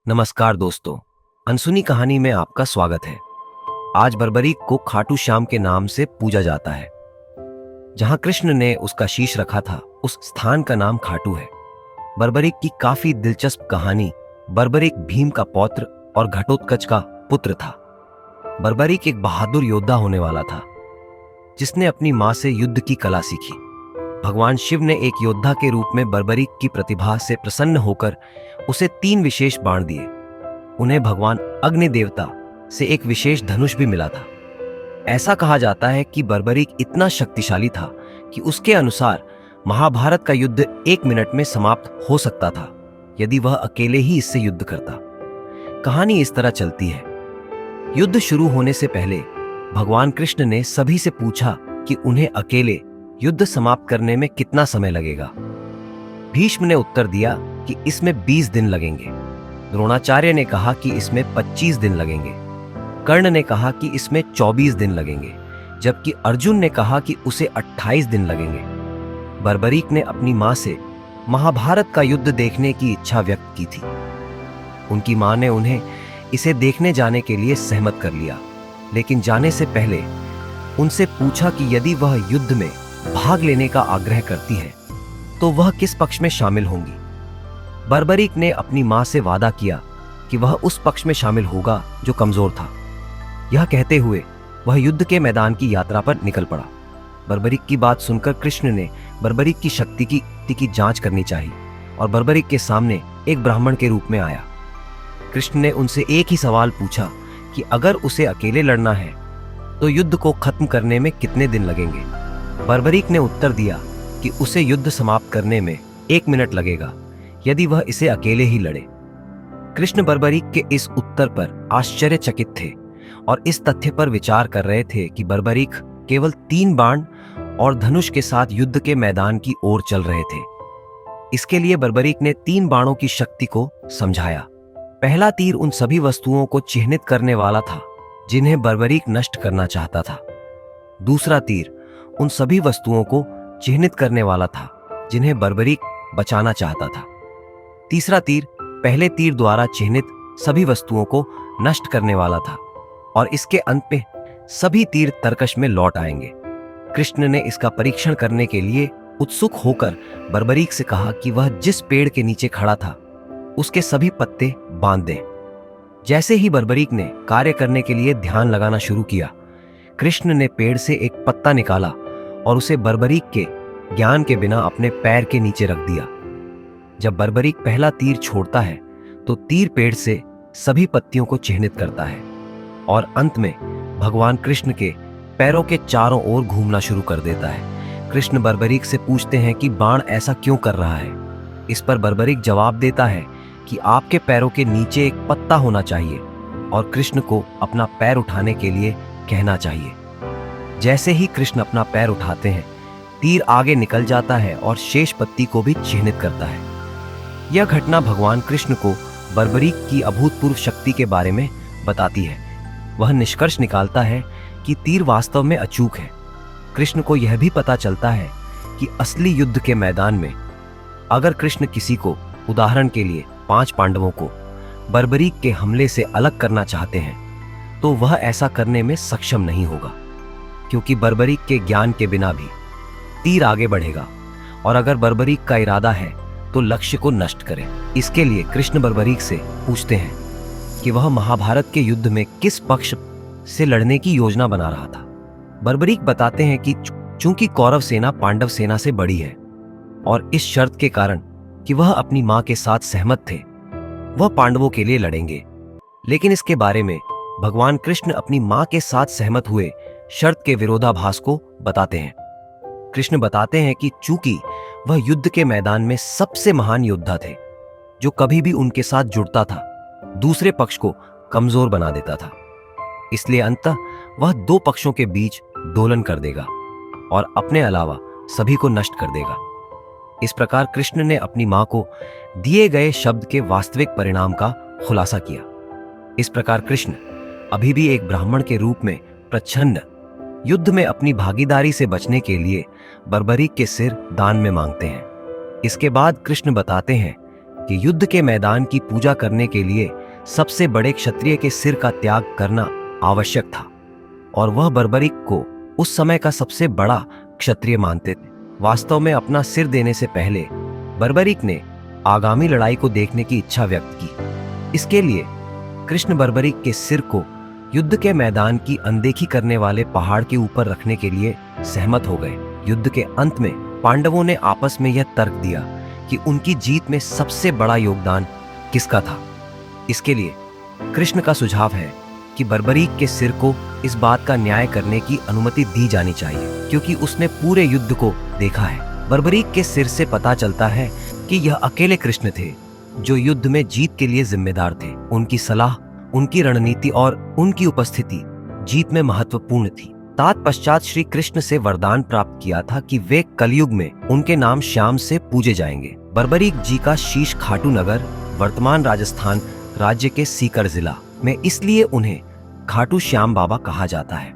नमस्कार दोस्तों, अनसुनी कहानी में आपका स्वागत है। आज बर्बरीक को खाटू श्याम के नाम से पूजा जाता है। जहां कृष्ण ने उसका शीश रखा था, उस स्थान का नाम खाटू है। बर्बरीक की काफी दिलचस्प कहानी। बर्बरीक भीम का पौत्र और घटोत्कच का पुत्र था। बर्बरीक एक बहादुर योद्धा होने वाला था, जिसने अपनी मां से युद्ध की कला सीखी। भगवान शिव ने एक योद्धा के रूप में बर्बरीक की प्रतिभा से प्रसन्न होकर उसे 3 विशेष बाण दिए। उन्हें भगवान अग्नि देवता से एक विशेष धनुष भी मिला था। ऐसा कहा जाता है कि बर्बरीक इतना शक्तिशाली था कि उसके अनुसार महाभारत का युद्ध 1 मिनट में समाप्त हो सकता था, यदि वह अकेले ही इससे युद्ध करता। कहानी इस तरह चलती है। युद्ध शुरू होने से पहले भगवान कृष्ण ने सभी से पूछा कि उन्हें अकेले युद्ध समाप्त करने में कितना समय लगेगा। भीष्म ने उत्तर दिया कि इसमें 20 दिन लगेंगे। द्रोणाचार्य ने कहा कि इसमें 25 दिन लगेंगे। कर्ण ने कहा कि इसमें 24 दिन लगेंगे, जबकि अर्जुन ने कहा कि उसे 28 दिन लगेंगे। बर्बरीक ने अपनी मां से महाभारत का युद्ध देखने की इच्छा व्यक्त की थी। उनकी मां ने उन्हें इसे देखने जाने के लिए सहमत कर लिया, लेकिन जाने से पहले उनसे पूछा कि यदि वह युद्ध में भाग लेने का आग्रह करती है तो वह किस पक्ष में शामिल होंगी। बर्बरीक ने अपनी मां से वादा किया कि वह उस पक्ष में शामिल होगा जो कमजोर था। यह कहते हुए वह युद्ध के मैदान की यात्रा पर निकल पड़ा। बर्बरीक की बात सुनकर कृष्ण ने बर्बरीक की शक्ति की जांच करनी चाहिए और बर्बरीक के सामने एक ब्राह्मण के रूप में आया। कृष्ण ने उनसे एक ही सवाल पूछा कि अगर उसे अकेले लड़ना है तो युद्ध को खत्म करने में कितने दिन लगेंगे। बर्बरीक ने उत्तर दिया कि उसे युद्ध समाप्त करने में 1 मिनट लगेगा, यदि वह इसे अकेले ही लड़े। कृष्ण बर्बरीक के इस उत्तर पर आश्चर्यचकित थे और इस तथ्य पर विचार कर रहे थे कि बर्बरीक केवल 3 बाण और धनुष के साथ युद्ध के मैदान की ओर चल रहे थे। इसके लिए बर्बरीक ने 3 बाणों की शक्ति को समझाया। पहला तीर उन सभी वस्तुओं को चिह्नित करने वाला था जिन्हें बर्बरीक नष्ट करना चाहता था। दूसरा तीर उन सभी वस्तुओं को चिह्नित करने वाला था जिन्हें बर्बरीक बचाना चाहता था। तीसरा तीर पहले तीर द्वारा चिह्नित सभी वस्तुओं को नष्ट करने वाला था और इसके अंत में सभी तीर तरकश में लौट आएंगे। कृष्ण ने इसका परीक्षण करने के लिए उत्सुक होकर बर्बरीक से कहा कि वह जिस पेड़ के नीचे खड़ा था उसके सभी पत्ते बांध दे। जैसे ही बर्बरीक ने कार्य करने के लिए ध्यान लगाना शुरू किया, कृष्ण ने पेड़ से एक पत्ता निकाला और उसे बर्बरीक के ज्ञान के बिना अपने पैर के नीचे रख दिया। जब बर्बरीक पहला तीर छोड़ता है तो तीर पेड़ से सभी पत्तियों को चिह्नित करता है और अंत में भगवान कृष्ण के पैरों के चारों ओर घूमना शुरू कर देता है। कृष्ण बर्बरीक से पूछते हैं कि बाण ऐसा क्यों कर रहा है। इस पर बर्बरीक जवाब देता है कि आपके पैरों के नीचे एक पत्ता होना चाहिए और कृष्ण को अपना पैर उठाने के लिए कहना चाहिए। जैसे ही कृष्ण अपना पैर उठाते हैं, तीर आगे निकल जाता है और शेष पत्ती को भी चिह्नित करता है। यह घटना भगवान कृष्ण को बर्बरीक की अभूतपूर्व शक्ति के बारे में बताती है। वह निष्कर्ष निकालता है कि तीर वास्तव में अचूक है। कृष्ण को यह भी पता चलता है कि असली युद्ध के मैदान में अगर कृष्ण किसी को, उदाहरण के लिए 5 पांडवों को, बर्बरीक के हमले से अलग करना चाहते हैं तो वह ऐसा करने में सक्षम नहीं होगा, क्योंकि बर्बरीक के ज्ञान के बिना भी तीर आगे बढ़ेगा और अगर बर्बरीक का इरादा है तो लक्ष्य को नष्ट करे। इसके लिए कृष्ण बर्बरीक से पूछते हैं कि वह महाभारत के युद्ध में किस पक्ष से लड़ने की योजना बना रहा था। बर्बरीक बताते हैं कि चूंकि कौरव सेना पांडव सेना से बड़ी है और इस शर्त के कारण कि वह अपनी मां के साथ सहमत थे, वह पांडवों के लिए लड़ेंगे। लेकिन इसके बारे में भगवान कृष्ण अपनी मां के साथ सहमत हुए शर्त के विरोधाभास को बताते हैं। कृष्ण बताते हैं कि चूंकि वह युद्ध के मैदान में सबसे महान योद्धा थे, जो कभी भी उनके साथ जुड़ता था दूसरे पक्ष को कमजोर बना देता था, इसलिए अंततः वह 2 पक्षों के बीच दोलन कर देगा और अपने अलावा सभी को नष्ट कर देगा। इस प्रकार कृष्ण ने अपनी मां को दिए गए शब्द के वास्तविक परिणाम का खुलासा किया। इस प्रकार कृष्ण अभी भी एक ब्राह्मण के रूप में प्रच्छन्न युद्ध में अपनी भागीदारी से बचने के लिए बर्बरीक के सिर दान में मांगते हैं। इसके बाद कृष्ण बताते हैं कि युद्ध के मैदान की पूजा करने के लिए सबसे बड़े क्षत्रिय के सिर का त्याग करना आवश्यक था, और वह बर्बरीक को उस समय का सबसे बड़ा क्षत्रिय मानते थे। वास्तव में अपना सिर देने से पहले बर्बरीक ने आगामी लड़ाई को देखने की इच्छा व्यक्त की। इसके लिए कृष्ण बर्बरीक के सिर को युद्ध के मैदान की अनदेखी करने वाले पहाड़ के ऊपर रखने के लिए सहमत हो गए। युद्ध के अंत में पांडवों ने आपस में यह तर्क दिया कि उनकी जीत में सबसे बड़ा योगदान किसका था। इसके लिए कृष्ण का सुझाव है कि बर्बरीक के सिर को इस बात का न्याय करने की अनुमति दी जानी चाहिए, क्योंकि उसने पूरे युद्ध को देखा है। बर्बरीक के सिर से पता चलता है कि यह अकेले कृष्ण थे जो युद्ध में जीत के लिए जिम्मेदार थे। उनकी सलाह, उनकी रणनीति और उनकी उपस्थिति जीत में महत्वपूर्ण थी। तत्पश्चात श्री कृष्ण से वरदान प्राप्त किया था कि वे कलयुग में उनके नाम श्याम से पूजे जाएंगे। बर्बरीक जी का शीश खाटू नगर वर्तमान राजस्थान राज्य के सीकर जिला में, इसलिए उन्हें खाटू श्याम बाबा कहा जाता है।